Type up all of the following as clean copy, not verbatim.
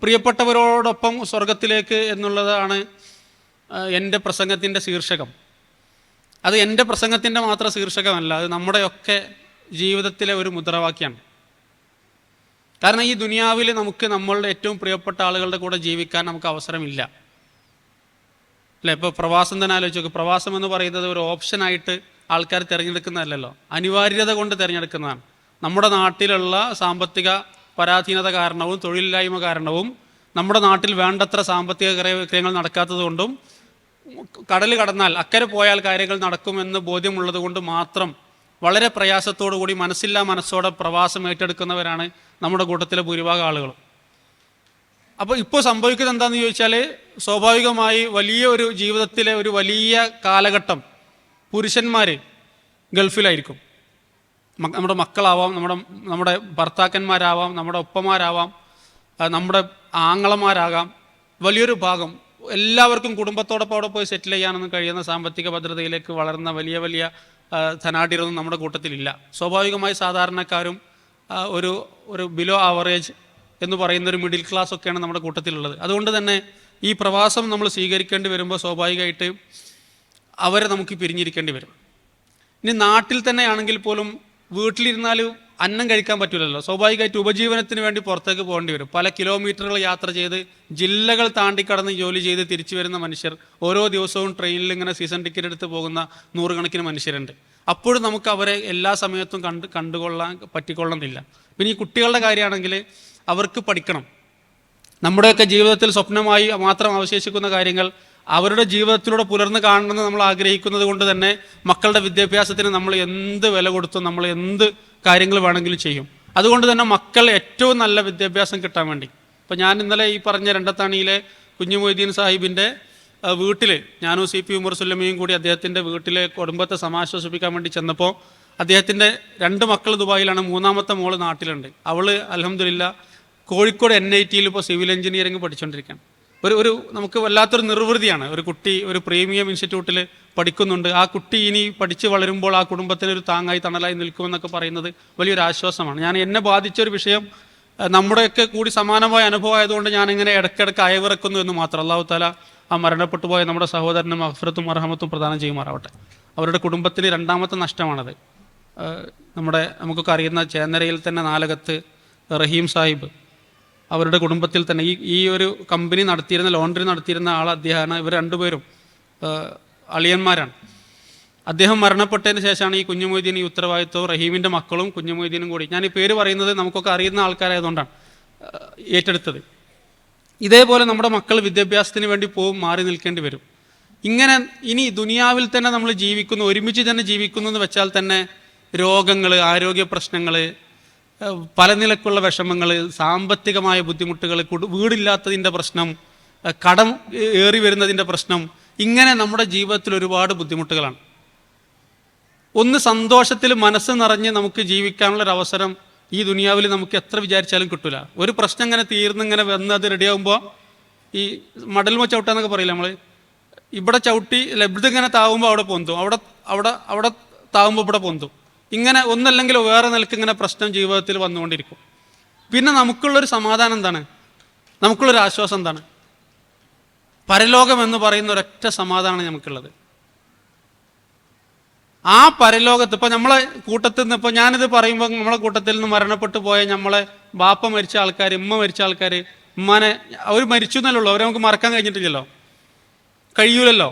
പ്രിയപ്പെട്ടവരോടൊപ്പം സ്വർഗത്തിലേക്ക് എന്നുള്ളതാണ് എൻ്റെ പ്രസംഗത്തിൻ്റെ ശീർഷകം. അത് എൻ്റെ പ്രസംഗത്തിൻ്റെ മാത്രം ശീർഷകമല്ല, അത് നമ്മുടെയൊക്കെ ജീവിതത്തിലെ ഒരു മുദ്രാവാക്യമാണ്. കാരണം ഈ ദുനിയാവിൽ നമുക്ക് നമ്മളുടെ ഏറ്റവും പ്രിയപ്പെട്ട ആളുകളുടെ കൂടെ ജീവിക്കാൻ നമുക്ക് അവസരമില്ല, അല്ലേ? ഇപ്പോൾ പ്രവാസം തന്നെ ആലോചിച്ച് നോക്ക്. പ്രവാസം എന്ന് പറയുന്നത് ഒരു ഓപ്ഷനായിട്ട് ആൾക്കാർ തിരഞ്ഞെടുക്കുന്നതല്ലല്ലോ, അനിവാര്യത കൊണ്ട് തിരഞ്ഞെടുക്കുന്നതാണ്. നമ്മുടെ നാട്ടിലുള്ള സാമ്പത്തിക പരാധീനത കാരണവും തൊഴിലില്ലായ്മ കാരണവും നമ്മുടെ നാട്ടിൽ വേണ്ടത്ര സാമ്പത്തിക ക്രയങ്ങൾ നടക്കാത്തത് കൊണ്ടും കടൽ കടന്നാൽ അക്കരെ പോയാൽ കാര്യങ്ങൾ നടക്കുമെന്ന് ബോധ്യമുള്ളത് കൊണ്ട് മാത്രം വളരെ പ്രയാസത്തോടു കൂടി മനസ്സില്ലാ മനസ്സോടെ പ്രവാസം ഏറ്റെടുക്കുന്നവരാണ് നമ്മുടെ കൂട്ടത്തിലെ ഭൂരിഭാഗം ആളുകളും. അപ്പോൾ ഇപ്പോൾ സംഭവിക്കുന്നത് എന്താണെന്ന് ചോദിച്ചാൽ, സ്വാഭാവികമായി വലിയ ഒരു ജീവിതത്തിലെ ഒരു വലിയ കാലഘട്ടം പുരുഷന്മാർ ഗൾഫിലായിരിക്കും. നമ്മുടെ മക്കളാവാം, നമ്മുടെ ഭർത്താക്കന്മാരാവാം, നമ്മുടെ ഒപ്പമാരാവാം, നമ്മുടെ ആങ്ങളമാരാകാം. വലിയൊരു ഭാഗം എല്ലാവർക്കും കുടുംബത്തോടൊപ്പം അവിടെ പോയി സെറ്റിൽ ചെയ്യാനൊന്നും കഴിയുന്ന സാമ്പത്തിക ഭദ്രതയിലേക്ക് വളർന്ന വലിയ വലിയ ധനാഢ്യരൊന്നും നമ്മുടെ കൂട്ടത്തിലില്ല. സ്വാഭാവികമായി സാധാരണക്കാരും ഒരു ബിലോ ആവറേജ് എന്ന് പറയുന്നൊരു മിഡിൽ ക്ലാസ് ഒക്കെയാണ് നമ്മുടെ കൂട്ടത്തിലുള്ളത്. അതുകൊണ്ട് തന്നെ ഈ പ്രവാസം നമ്മൾ സ്വീകരിക്കേണ്ടി വരുമ്പോൾ സ്വാഭാവികമായിട്ട് അവരെ നമുക്ക് പിരിഞ്ഞിരിക്കേണ്ടി വരും. ഇനി നാട്ടിൽ തന്നെയാണെങ്കിൽ പോലും വീട്ടിലിരുന്നാലും അന്നം കഴിക്കാൻ പറ്റില്ലല്ലോ. സ്വാഭാവികമായിട്ട് ഉപജീവനത്തിന് വേണ്ടി പുറത്തേക്ക് പോകേണ്ടി വരും. പല കിലോമീറ്ററുകൾ യാത്ര ചെയ്ത് ജില്ലകൾ താണ്ടിക്കടന്ന് ജോലി ചെയ്ത് തിരിച്ചു വരുന്ന മനുഷ്യർ, ഓരോ ദിവസവും ട്രെയിനിൽ ഇങ്ങനെ സീസൺ ടിക്കറ്റ് എടുത്ത് പോകുന്ന നൂറുകണക്കിന് മനുഷ്യരുണ്ട്. അപ്പോഴും നമുക്ക് അവരെ എല്ലാ സമയത്തും പറ്റിക്കൊള്ളുന്നില്ല. പിന്നെ ഈ കുട്ടികളുടെ കാര്യമാണെങ്കിൽ അവർക്ക് പഠിക്കണം. നമ്മുടെയൊക്കെ ജീവിതത്തിൽ സ്വപ്നമായി മാത്രം അവശേഷിക്കുന്ന കാര്യങ്ങൾ അവരുടെ ജീവിതത്തിലൂടെ പുലർന്ന് കാണണമെന്ന് നമ്മൾ ആഗ്രഹിക്കുന്നത് കൊണ്ട് തന്നെ മക്കളുടെ വിദ്യാഭ്യാസത്തിന് നമ്മൾ എന്ത് വില കൊടുത്തും നമ്മൾ എന്ത് കാര്യങ്ങൾ വേണമെങ്കിലും ചെയ്യും. അതുകൊണ്ട് തന്നെ മക്കൾ ഏറ്റവും നല്ല വിദ്യാഭ്യാസം കിട്ടാൻ വേണ്ടി, ഇപ്പോൾ ഞാൻ ഇന്നലെ ഈ പറഞ്ഞ രണ്ടത്താണിയിലെ കുഞ്ഞു മൊയ്തീൻ സാഹിബിൻ്റെ വീട്ടിൽ ഞാനും CP ഉമർ സുല്ലമിയും കൂടി അദ്ദേഹത്തിൻ്റെ വീട്ടിലെ കുടുംബത്തെ സമാശ്വസിപ്പിക്കാൻ വേണ്ടി ചെന്നപ്പോൾ അദ്ദേഹത്തിൻ്റെ 2 മക്കൾ ദുബായിലാണ്, 3ാമത്തെ മോള് നാട്ടിലുണ്ട്. അവൾ അൽഹംദുലില്ലാ കോഴിക്കോട് NIT-യിൽ ഇപ്പോൾ സിവിൽ എഞ്ചിനീയറിംഗ് പഠിച്ചുകൊണ്ടിരിക്കുകയാണ്. ഒരു നമുക്ക് വല്ലാത്തൊരു നിർവൃതിയാണ്. ഒരു കുട്ടി ഒരു പ്രീമിയം ഇൻസ്റ്റിറ്റ്യൂട്ടിൽ പഠിക്കുന്നുണ്ട്. ആ കുട്ടി ഇനി പഠിച്ച് വളരുമ്പോൾ ആ കുടുംബത്തിന് ഒരു താങ്ങായി തണലായി നിൽക്കുമെന്നൊക്കെ പറയുന്നത് വലിയൊരു ആശ്വാസമാണ്. എന്നെ ബാധിച്ചൊരു വിഷയം നമ്മുടെയൊക്കെ കൂടി സമാനമായ അനുഭവം ആയതുകൊണ്ട് ഞാനിങ്ങനെ ഇടയ്ക്കിടയ്ക്ക് അയവിറക്കുന്നു എന്ന് മാത്രം. അല്ലാഹു തആല ആ മരണപ്പെട്ടു പോയ നമ്മുടെ സഹോദരനും മഗ്ഫിറത്തും മർഹമത്തും പ്രദാനം ചെയ്യുമാറാവട്ടെ. അവരുടെ കുടുംബത്തിന് 2ാമത്തെ നഷ്ടമാണത്. നമുക്കൊക്കെ അറിയുന്ന ചേന്നരയിൽ തന്നെ നാലകത്ത് റഹീം സാഹിബ്, അവരുടെ കുടുംബത്തിൽ തന്നെ ഈ ഒരു കമ്പനി നടത്തിയിരുന്ന, ലോണ്ടറി നടത്തിയിരുന്ന ആൾ അദ്ദേഹമാണ്. ഇവർ 2 പേരും അളിയന്മാരാണ്. അദ്ദേഹം മരണപ്പെട്ടതിന് ശേഷമാണ് ഈ കുഞ്ഞു മൊയ്തീൻ ഈ ഉത്തരവാദിത്വവും റഹീമിൻ്റെ മക്കളും കുഞ്ഞു മൊയ്തീനും കൂടി, ഞാൻ ഈ പേര് പറയുന്നത് നമുക്കൊക്കെ അറിയുന്ന ആൾക്കാരായതുകൊണ്ടാണ്, ഏറ്റെടുത്തത്. ഇതേപോലെ നമ്മുടെ മക്കൾ വിദ്യാഭ്യാസത്തിന് വേണ്ടി മാറി നിൽക്കേണ്ടി വരും. ഇങ്ങനെ ഇനി ദുനിയാവിൽ തന്നെ നമ്മൾ ഒരുമിച്ച് തന്നെ ജീവിക്കുന്നു എന്ന് വെച്ചാൽ തന്നെ രോഗങ്ങൾ, ആരോഗ്യ പ്രശ്നങ്ങൾ, പല നിലക്കുള്ള വിഷമങ്ങൾ, സാമ്പത്തികമായ ബുദ്ധിമുട്ടുകൾ, വീടില്ലാത്തതിൻ്റെ പ്രശ്നം, കടം ഏറി വരുന്നതിൻ്റെ പ്രശ്നം, ഇങ്ങനെ നമ്മുടെ ജീവിതത്തിൽ ഒരുപാട് ബുദ്ധിമുട്ടുകളാണ്. ഒന്ന് സന്തോഷത്തിൽ മനസ്സ് നിറഞ്ഞ് നമുക്ക് ജീവിക്കാനുള്ളൊരവസരം ഈ ദുനിയാവിൽ നമുക്ക് എത്ര വിചാരിച്ചാലും കിട്ടില്ല. ഒരു പ്രശ്നം ഇങ്ങനെ തീർന്നിങ്ങനെ വന്ന് അത് റെഡിയാകുമ്പോൾ ഈ മടൽമ ചവിട്ടാന്നൊക്കെ പറയില്ല നമ്മൾ, ഇവിടെ ചവിട്ടി ലബ്ധിങ്ങനെ താവുമ്പോൾ അവിടെ പൊന്തും, അവിടെ താവുമ്പോൾ ഇവിടെ പൊന്തും. ഇങ്ങനെ ഒന്നല്ലെങ്കിൽ വേറെ നിലക്ക് ഇങ്ങനെ പ്രശ്നം ജീവിതത്തിൽ വന്നുകൊണ്ടിരിക്കും. പിന്നെ നമുക്കുള്ളൊരു സമാധാനം എന്താണ്? നമുക്കുള്ളൊരു ആശ്വാസം എന്താണ്? പരലോകം എന്ന് പറയുന്ന ഒരൊറ്റ സമാധാനമാണ് നമുക്കുള്ളത്. ആ പരലോകത്ത് ഇപ്പോൾ നമ്മളെ കൂട്ടത്തിൽ നിന്ന്, ഇപ്പോൾ ഞാനിത് പറയുമ്പോൾ നമ്മളെ കൂട്ടത്തിൽ നിന്ന് മരണപ്പെട്ടു പോയ നമ്മളെ ബാപ്പ മരിച്ച ആൾക്കാർ, ഉമ്മ മരിച്ച ആൾക്കാർ, ഉമ്മാനെ അവർ മരിച്ചു എന്നല്ലുള്ളൂ, അവരെ നമുക്ക് മറക്കാൻ കഴിഞ്ഞിട്ടില്ലല്ലോ, കഴിയൂലല്ലോ.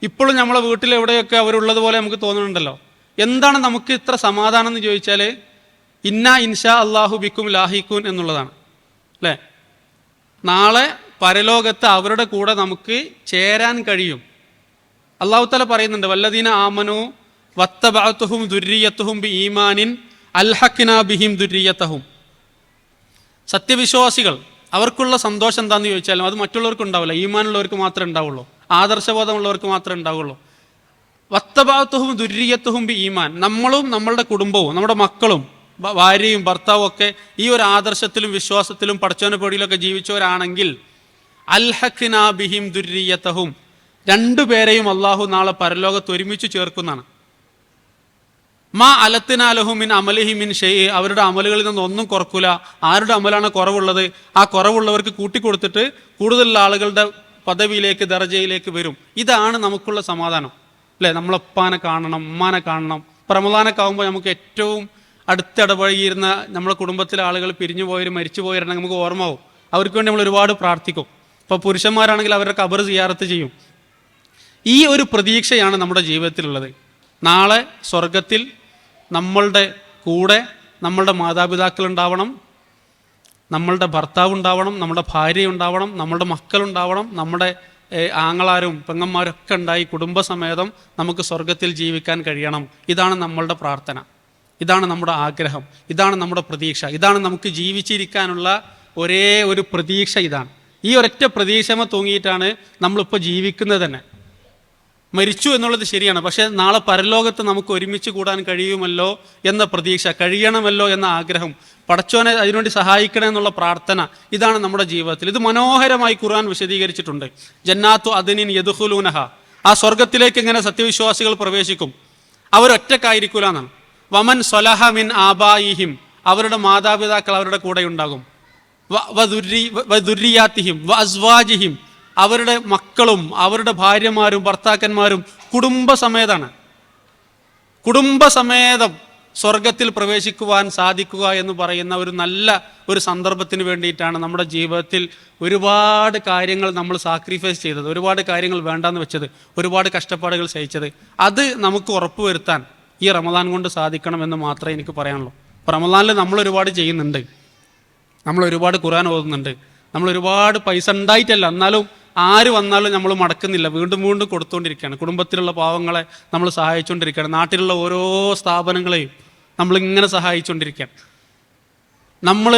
ഇപ്പോഴും നമ്മളെ വീട്ടിൽ എവിടെയൊക്കെ അവരുള്ളതുപോലെ നമുക്ക് തോന്നുന്നുണ്ടല്ലോ. എന്താണ് നമുക്ക് ഇത്ര സമാധാനം എന്ന് ചോദിച്ചാൽ, ഇൻഷാ അല്ലാഹു ബിക്കും ലാഹിക്കൂൻ എന്നുള്ളതാണ്, അല്ലേ? നാളെ പരലോകത്ത് അവരുടെ കൂടെ നമുക്ക് ചേരാൻ കഴിയും. അല്ലാഹു തആല പറയുന്നുണ്ട്, വല്ലദീന ആമനു വത്തബഅതുഹും ദുർരിയ്യത്തുഹും ബിഈമാനിൻ അൽഹഖ്നാ ബിഹിം ദുർരിയ്യതഹും. സത്യവിശ്വാസികൾ അവർക്കുള്ള സന്തോഷം എന്താണെന്ന് ചോദിച്ചാലും അത് മറ്റുള്ളവർക്ക് ഉണ്ടാവില്ല, ഈമാനുള്ളവർക്ക് മാത്രമേ ഉണ്ടാവുള്ളൂ, ആദർശബോധമുള്ളവർക്ക് മാത്രമേ ഉണ്ടാവുള്ളൂ. വത്തബഅതുഹും ദുർരിയ്യത്തുഹും ബിഈമാൻ, നമ്മളും നമ്മളുടെ കുടുംബവും നമ്മുടെ മക്കളും ഭാര്യയും ഭർത്താവും ഒക്കെ ഈ ഒരു ആദർശത്തിലും വിശ്വാസത്തിലും പടച്ചോനെ പേടിയിലൊക്കെ ജീവിച്ചവരാണെങ്കിൽ അൽഹഖ്നാ ബിഹിം ദുർരിയ്യതഹും, 2 പേരെയും അള്ളാഹു നാളെ പരലോകത്ത് ഒരുമിച്ച് ചേർക്കുന്നതാണ്. മാ അലത്തിനാലഹുമിൻ അമലിഹിമിൻ ഷെയ്, അവരുടെ അമലുകളിൽ നിന്ന് ഒന്നും കുറക്കൂല. ആരുടെ അമലാണ് കുറവുള്ളത്, ആ കുറവുള്ളവർക്ക് കൂട്ടിക്കൊടുത്തിട്ട് കൂടുതലുള്ള ആളുകളുടെ പദവിയിലേക്ക് ദർജയിലേക്ക് വരും. ഇതാണ് നമുക്കുള്ള സമാധാനം, അല്ലേ? നമ്മളപ്പാനെ കാണണം, ഉമ്മാനെ കാണണം. റമളാനൊക്കെ ആകുമ്പോൾ നമുക്ക് ഏറ്റവും അടുത്തിടപഴകിയിരുന്ന നമ്മുടെ കുടുംബത്തിലെ ആളുകൾ പിരിഞ്ഞു പോയവരും മരിച്ചു പോയവരുണ്ടെങ്കിൽ നമുക്ക് ഓർമ്മയാവും. അവർക്ക് വേണ്ടി നമ്മൾ ഒരുപാട് പ്രാർത്ഥിക്കും. ഇപ്പോൾ പുരുഷന്മാരാണെങ്കിൽ അവരുടെ ഖബർ സിയാറത്ത് ചെയ്യും. ഈ ഒരു പ്രതീക്ഷയാണ് നമ്മുടെ ജീവിതത്തിലുള്ളത്. നാളെ സ്വർഗത്തിൽ നമ്മളുടെ കൂടെ നമ്മളുടെ മാതാപിതാക്കൾ ഉണ്ടാവണം, നമ്മളുടെ ഭർത്താവ് ഉണ്ടാവണം, നമ്മുടെ ഭാര്യ ഉണ്ടാവണം, നമ്മളുടെ മക്കളുണ്ടാവണം, നമ്മുടെ ആങ്ങളാരും പെങ്ങന്മാരും ഒക്കെ ഉണ്ടായി കുടുംബസമേതം നമുക്ക് സ്വർഗത്തിൽ ജീവിക്കാൻ കഴിയണം. ഇതാണ് നമ്മളുടെ പ്രാർത്ഥന, ഇതാണ് നമ്മുടെ ആഗ്രഹം, ഇതാണ് നമ്മുടെ പ്രതീക്ഷ, ഇതാണ് നമുക്ക് ജീവിച്ചിരിക്കാനുള്ള ഒരേ ഒരു പ്രതീക്ഷ. ഇതാണ് ഈ ഒരൊറ്റ പ്രതീക്ഷമ തൂങ്ങിയിട്ടാണ് നമ്മളിപ്പോൾ ജീവിക്കുന്നത് തന്നെ. മരിച്ചു എന്നുള്ളത് ശരിയാണ്, പക്ഷേ നാളെ പരലോകത്ത് നമുക്ക് ഒരുമിച്ച് കൂടാൻ കഴിയുമല്ലോ എന്ന പ്രതീക്ഷ, കഴിയണമല്ലോ എന്ന ആഗ്രഹം, പടച്ചോനെ അതിനുവേണ്ടി സഹായിക്കണം എന്നുള്ള പ്രാർത്ഥന, ഇതാണ് നമ്മുടെ ജീവിതത്തിൽ. ഇത് മനോഹരമായി ഖുർആൻ വിശദീകരിച്ചിട്ടുണ്ട്. ജന്നാത്തു അദ്നിൻ യദ്ഖുലൂനഹ, ആ സ്വർഗത്തിലേക്ക് ഇങ്ങനെ സത്യവിശ്വാസികൾ പ്രവേശിക്കും. അവരൊറ്റക്കായിരിക്കൂല എന്നാണ്. വമൻ സ്വലഹ മിൻ ആബായിഹിം, അവരുടെ മാതാപിതാക്കൾ അവരുടെ കൂടെ ഉണ്ടാകും. വദുരിയാത്തിഹിം വഅസ്വാജിഹിം, അവരുടെ മക്കളും അവരുടെ ഭാര്യമാരും ഭർത്താക്കന്മാരും കുടുംബസമേതാണ്. കുടുംബസമേതം സ്വർഗത്തിൽ പ്രവേശിക്കുവാൻ സാധിക്കുക എന്ന് പറയുന്ന ഒരു നല്ല ഒരു സന്ദർഭത്തിന് വേണ്ടിയിട്ടാണ് നമ്മുടെ ജീവിതത്തിൽ ഒരുപാട് കാര്യങ്ങൾ നമ്മൾ സാക്രിഫൈസ് ചെയ്തത്, ഒരുപാട് കാര്യങ്ങൾ വേണ്ടാന്ന് വെച്ചത്, ഒരുപാട് കഷ്ടപ്പാടുകൾ സഹിച്ചത്. അത് നമുക്ക് ഉറപ്പുവരുത്താൻ ഈ റമദാൻ കൊണ്ട് സാധിക്കണമെന്ന് മാത്രമേ എനിക്ക് പറയാനുള്ളൂ. അപ്പോൾ റമദാനിൽ നമ്മൾ ഒരുപാട് ചെയ്യുന്നുണ്ട്, നമ്മൾ ഒരുപാട് ഖുർആൻ ഓതുന്നുണ്ട്, നമ്മൾ ഒരുപാട് പൈസ ഉണ്ടായിട്ടല്ല, എന്നാലും ആര് വന്നാലും നമ്മൾ മടക്കുന്നില്ല, വീണ്ടും വീണ്ടും കൊടുത്തുകൊണ്ടിരിക്കുകയാണ്. കുടുംബത്തിലുള്ള പാവങ്ങളെ നമ്മൾ സഹായിച്ചുകൊണ്ടിരിക്കുകയാണ്, നാട്ടിലുള്ള ഓരോ സ്ഥാപനങ്ങളെയും നമ്മളിങ്ങനെ സഹായിച്ചുകൊണ്ടിരിക്കുകയാണ്. നമ്മൾ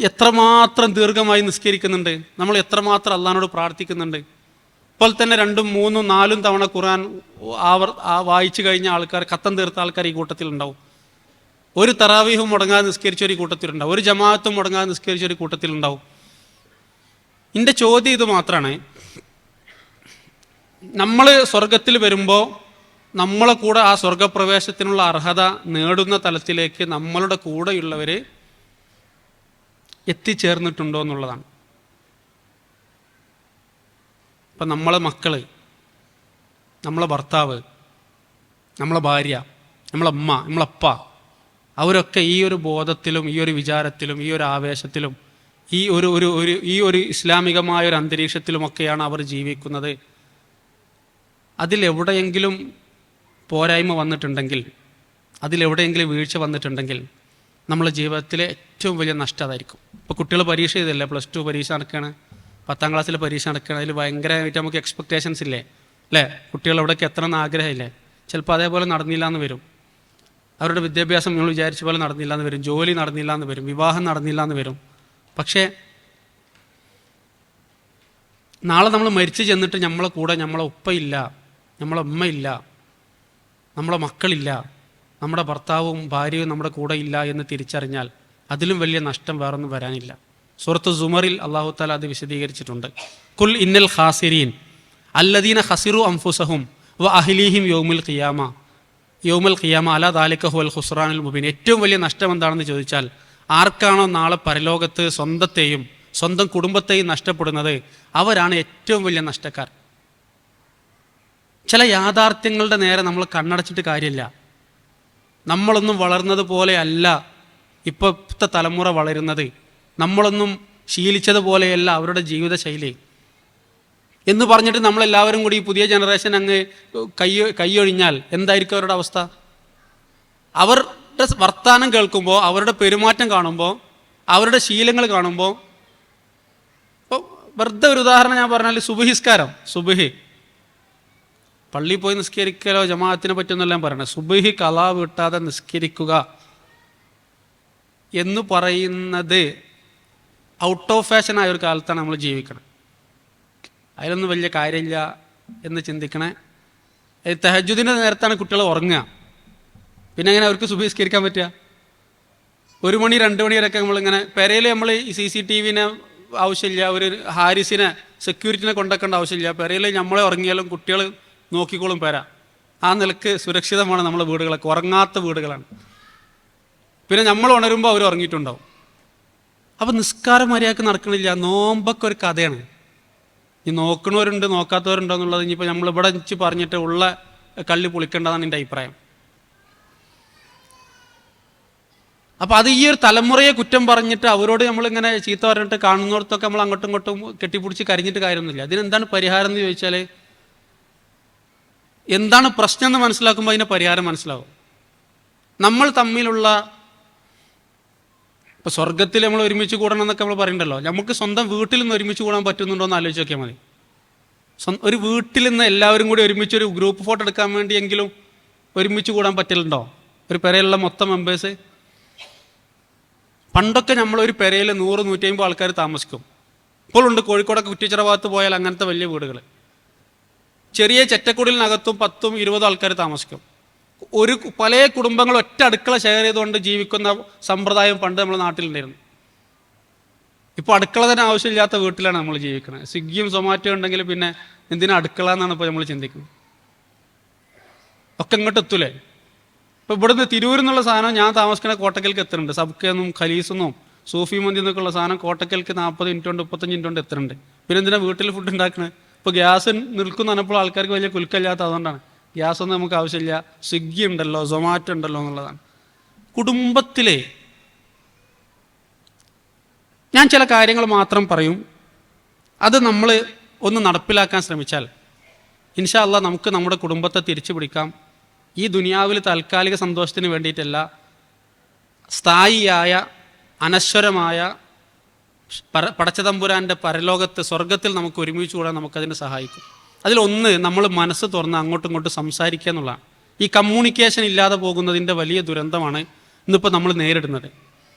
എത്രമാത്രം ദീർഘമായി നിസ്കരിക്കുന്നുണ്ട്, നമ്മൾ എത്രമാത്രം അള്ളാഹിനോട് പ്രാർത്ഥിക്കുന്നുണ്ട്. ഇപ്പോൾ തന്നെ 2, 3, 4 തവണ ഖുർആൻ വായിച്ചു കഴിഞ്ഞ ആൾക്കാർ, ഖത്തം തീർത്ത ആൾക്കാർ ഈ കൂട്ടത്തിലുണ്ടാവും. ഒരു തറാവീഹും മുടങ്ങാതെ നിസ്കരിച്ച ഒരു കൂട്ടത്തിലുണ്ടാവും, ഒരു ജമാഅത്തും മുടങ്ങാതെ നിസ്കരിച്ച ഒരു കൂട്ടത്തിലുണ്ടാവും. എൻ്റെ ചോദ്യം ഇത് മാത്രമാണ്, നമ്മൾ സ്വർഗത്തിൽ വരുമ്പോൾ നമ്മളെ കൂടെ ആ സ്വർഗപ്രവേശത്തിനുള്ള അർഹത നേടുന്ന തലത്തിലേക്ക് നമ്മളുടെ കൂടെയുള്ളവർ എത്തിച്ചേർന്നിട്ടുണ്ടോ എന്നുള്ളതാണ്. ഇപ്പം നമ്മളെ മക്കൾ, നമ്മളെ ഭർത്താവ്, നമ്മളെ ഭാര്യ, നമ്മളെ അമ്മ, നമ്മളപ്പ, അവരൊക്കെ ഈ ഒരു ബോധത്തിലും ഈ ഒരു വിചാരത്തിലും ഈ ഒരു ആവേശത്തിലും ഈ ഒരു ഇസ്ലാമികമായ ഒരു അന്തരീക്ഷത്തിലുമൊക്കെയാണ് അവർ ജീവിക്കുന്നത്. അതിലെവിടെയെങ്കിലും പോരായ്മ വന്നിട്ടുണ്ടെങ്കിൽ, അതിലെവിടെയെങ്കിലും വീഴ്ച വന്നിട്ടുണ്ടെങ്കിൽ നമ്മളെ ജീവിതത്തിലെ ഏറ്റവും വലിയ നഷ്ടം അതായിരിക്കും. ഇപ്പോൾ കുട്ടികൾ പരീക്ഷ ചെയ്തല്ലേ, +2 പരീക്ഷ നടക്കുകയാണ്, 10ാം ക്ലാസ്സിലെ പരീക്ഷ നടക്കുകയാണ്. അതിൽ ഭയങ്കരമായിട്ട് നമുക്ക് എക്സ്പെക്റ്റേഷൻസ് ഇല്ലേ, അല്ലേ? കുട്ടികൾ എവിടേക്ക് എത്തണമെന്ന് ആഗ്രഹമില്ലേ? ചിലപ്പോൾ അതേപോലെ നടന്നില്ല എന്ന് വരും. അവരുടെ വിദ്യാഭ്യാസം നിങ്ങൾ വിചാരിച്ച പോലെ നടന്നില്ല എന്ന് വരും, ജോലി നടന്നില്ല എന്ന് വരും, വിവാഹം നടന്നില്ല എന്ന് വരും. പക്ഷേ നാളെ നമ്മൾ മരിച്ചു ചെന്നിട്ട് നമ്മളെ കൂടെ നമ്മളെ ഉപ്പയില്ല, നമ്മളെ ഉമ്മയില്ല, നമ്മളെ മക്കളില്ല, നമ്മുടെ ഭർത്താവും ഭാര്യയും നമ്മുടെ കൂടെ ഇല്ല എന്ന് തിരിച്ചറിഞ്ഞാൽ അതിലും വലിയ നഷ്ടം വേറൊന്നും വരാനില്ല. സൂറത്ത് സുമറിൽ അല്ലാഹു തആല അത് വിശദീകരിച്ചിട്ടുണ്ട്. കുൽ ഇന്നൽ ഖാസിരീൻ അല്ലദീന ഖസിറു അൻഫുസഹും വ അഹ്ലീഹിം യൗമുൽ ഖിയാമ അലാ ദാലിക ഹുവൽ ഖുസ്റാനുൽ മുബീൻ. ഏറ്റവും വലിയ നഷ്ടം എന്താണെന്ന് ചോദിച്ചാൽ, ആർക്കാണോ നാളെ പരലോകത്ത് സ്വന്തത്തെയും സ്വന്തം കുടുംബത്തെയും നഷ്ടപ്പെടുന്നത്, അവരാണ് ഏറ്റവും വലിയ നഷ്ടക്കാർ. ചില യാഥാർത്ഥ്യങ്ങളുടെ നേരെ നമ്മൾ കണ്ണടച്ചിട്ട് കാര്യമില്ല. നമ്മളൊന്നും വളർന്നത് പോലെ അല്ല ഇപ്പോഴത്തെ തലമുറ വളരുന്നത്, നമ്മളൊന്നും ശീലിച്ചതുപോലെയല്ല അവരുടെ ജീവിതശൈലി എന്ന് പറഞ്ഞിട്ട് നമ്മളെല്ലാവരും കൂടി ഈ പുതിയ ജനറേഷൻ അങ്ങ് കൈയൊഴിഞ്ഞാൽ എന്തായിരിക്കും അവരുടെ അവസ്ഥ? അവരുടെ വർത്താനം കേൾക്കുമ്പോൾ, അവരുടെ പെരുമാറ്റം കാണുമ്പോൾ, അവരുടെ ശീലങ്ങൾ കാണുമ്പോൾ, ഇപ്പോൾ വെറുതെ ഒരു ഉദാഹരണം ഞാൻ പറഞ്ഞാൽ, സുബഹി പള്ളിയിൽ പോയി നിസ്കരിക്കലോ ജമാഅത്തിനെ പറ്റിയൊന്നെല്ലാം പറയണേ, സുബഹി ഖളാ വീട്ടാതെ നിസ്കരിക്കുക എന്ന് പറയുന്നത് ഔട്ട് ഓഫ് ഫാഷനായ ഒരു കാലത്താണ് നമ്മൾ ജീവിക്കണം. അതിലൊന്നും വലിയ കാര്യമില്ല എന്ന് ചിന്തിക്കണേ. തഹജ്ജുദിൻ്റെ നേരത്താണ് കുട്ടികൾ ഉറങ്ങുക, പിന്നെ എങ്ങനെ അവർക്ക് സുബഹി നിസ്കരിക്കാൻ പറ്റുക? 1 മണി 2 മണി വരെയൊക്കെ നമ്മളിങ്ങനെ പെരയിൽ നമ്മൾ ഈ CCTV ആവശ്യമില്ല, ഒരു ഹാരിസിനെ സെക്യൂരിറ്റിനെ കൊണ്ടുവെക്കേണ്ട ആവശ്യമില്ല. പെരയിൽ നമ്മളെ ഉറങ്ങിയാലും കുട്ടികൾ നോക്കിക്കോളും പെര. ആ നിലക്ക് സുരക്ഷിതമാണ് നമ്മളെ വീടുകളൊക്കെ, ഉറങ്ങാത്ത വീടുകളാണ്. പിന്നെ നമ്മൾ ഉണരുമ്പോൾ അവർ ഉറങ്ങിയിട്ടുണ്ടാവും. അപ്പം നിസ്കാരം മര്യാദക്ക് നടക്കണില്ല. നോമ്പൊക്കെ ഒരു കഥയാണ്. ഈ നോക്കണവരുണ്ട് നോക്കാത്തവരുണ്ടോ എന്നുള്ളത് ഇനിയിപ്പോൾ നമ്മളിവിടെ വെച്ച് പറഞ്ഞിട്ട് ഉള്ള കള്ളി പൊളിക്കേണ്ടതാണ് എൻ്റെ അഭിപ്രായം. അപ്പോൾ അത് ഈ ഒരു തലമുറയെ കുറ്റം പറഞ്ഞിട്ട് അവരോട് നമ്മളിങ്ങനെ ചീത്ത പറഞ്ഞിട്ട് കാണുന്നിടത്തൊക്കെ നമ്മൾ അങ്ങോട്ടും ഇങ്ങോട്ടും കെട്ടിപ്പിടിച്ച് കരഞ്ഞിട്ട് കാര്യമൊന്നുമില്ല. അതിനെന്താണ് പരിഹാരം എന്ന് ചോദിച്ചാൽ, എന്താണ് പ്രശ്നം എന്ന് മനസ്സിലാക്കുമ്പോൾ അതിൻ്റെ പരിഹാരം മനസ്സിലാവും. നമ്മൾ തമ്മിലുള്ള, ഇപ്പോൾ സ്വർഗത്തിൽ നമ്മൾ ഒരുമിച്ച് കൂടണം എന്നൊക്കെ നമ്മൾ പറയണ്ടല്ലോ, നമുക്ക് സ്വന്തം വീട്ടിൽ നിന്ന് ഒരുമിച്ച് കൂടാൻ പറ്റുന്നുണ്ടോ എന്ന് ആലോചിച്ച് നോക്കിയാൽ മതി. ഒരു വീട്ടിൽ നിന്ന് എല്ലാവരും കൂടി ഒരുമിച്ച് ഒരു ഗ്രൂപ്പ് ഫോട്ടോ എടുക്കാൻ വേണ്ടിയെങ്കിലും ഒരുമിച്ച് കൂടാൻ പറ്റലുണ്ടോ? ഒരു പെരയിലുള്ള മൊത്തം മെമ്പേഴ്സ്. പണ്ടൊക്കെ നമ്മളൊരു പെരയിൽ 100-150 ആൾക്കാർ താമസിക്കും. ഇപ്പോഴുണ്ട് കോഴിക്കോടൊക്കെ കുറ്റിച്ചിറ ഭാഗത്ത് പോയാൽ അങ്ങനത്തെ വലിയ വീടുകൾ. ചെറിയ ചെറ്റക്കുടിലിനകത്തും 10-20 ആൾക്കാർ താമസിക്കും. പല കുടുംബങ്ങൾ ഒറ്റ അടുക്കള ഷെയർ ചെയ്തുകൊണ്ട് ജീവിക്കുന്ന സമ്പ്രദായം പണ്ട് നമ്മുടെ നാട്ടിലുണ്ടായിരുന്നു. ഇപ്പോൾ അടുക്കള തന്നെ ആവശ്യമില്ലാത്ത വീട്ടിലാണ് നമ്മൾ ജീവിക്കുന്നത്. സ്വിഗ്ഗിയും സൊമാറ്റോ ഉണ്ടെങ്കിൽ പിന്നെ എന്തിനാ അടുക്കള എന്നാണ് ഇപ്പോൾ നമ്മൾ ചിന്തിക്കുന്നത്. ഒക്കെ ഇങ്ങോട്ട് എത്തൂലേ? ഇപ്പോൾ ഇവിടുന്ന് തിരൂരിൽ നിന്നുള്ള സാധനം ഞാൻ താമസിക്കുന്ന കോട്ടക്കൽക്ക് എത്തുന്നുണ്ട്. സബ്ക്കെന്നും ഖലീസെന്നും സൂഫി മന്തി എന്നൊക്കെയുള്ള സാധനം കോട്ടക്കൽക്ക് 40 മിനിറ്റ് കൊണ്ട് 35 മിനിറ്റ് കൊണ്ട് എത്തുന്നുണ്ട്. പിന്നെ എന്തിനാ വീട്ടിൽ ഫുഡ് ഉണ്ടാക്കുന്നത്? ഇപ്പോൾ ഗ്യാസ് നിൽക്കുന്ന പറഞ്ഞപ്പോൾ ആൾക്കാർക്ക് വലിയ കുലുക്കല്ലാത്ത അതുകൊണ്ടാണ്. ഗ്യാസൊന്നും നമുക്ക് ആവശ്യമില്ല, സ്വിഗ്ഗി ഉണ്ടല്ലോ, സൊമാറ്റോ ഉണ്ടല്ലോ എന്നുള്ളതാണ്. കുടുംബത്തിലെ ഞാൻ ചില കാര്യങ്ങൾ മാത്രം പറയും. അത് നമ്മൾ ഒന്ന് നടപ്പിലാക്കാൻ ശ്രമിച്ചാൽ ഇൻഷാ അല്ലാഹ് നമുക്ക് നമ്മുടെ കുടുംബത്തെ തിരിച്ചു പിടിക്കാം. ഈ ദുനിയാവിൽ താൽക്കാലിക സന്തോഷത്തിന് വേണ്ടിയിട്ടല്ല, സ്ഥായിയായ അനശ്വരമായ പടച്ചതമ്പുരാൻ്റെ പരലോകത്ത് സ്വർഗത്തിൽ നമുക്ക് ഒരുമിച്ച് കൂടാൻ നമുക്കതിന് സഹായിക്കും. അതിലൊന്ന്, നമ്മൾ മനസ്സ് തുറന്ന് അങ്ങോട്ടും ഇങ്ങോട്ടും സംസാരിക്കുക എന്നുള്ളതാണ്. ഈ കമ്മ്യൂണിക്കേഷൻ ഇല്ലാതെ പോകുന്നതിൻ്റെ വലിയ ദുരന്തമാണ് ഇന്നിപ്പോൾ നമ്മൾ നേരിടുന്നത്.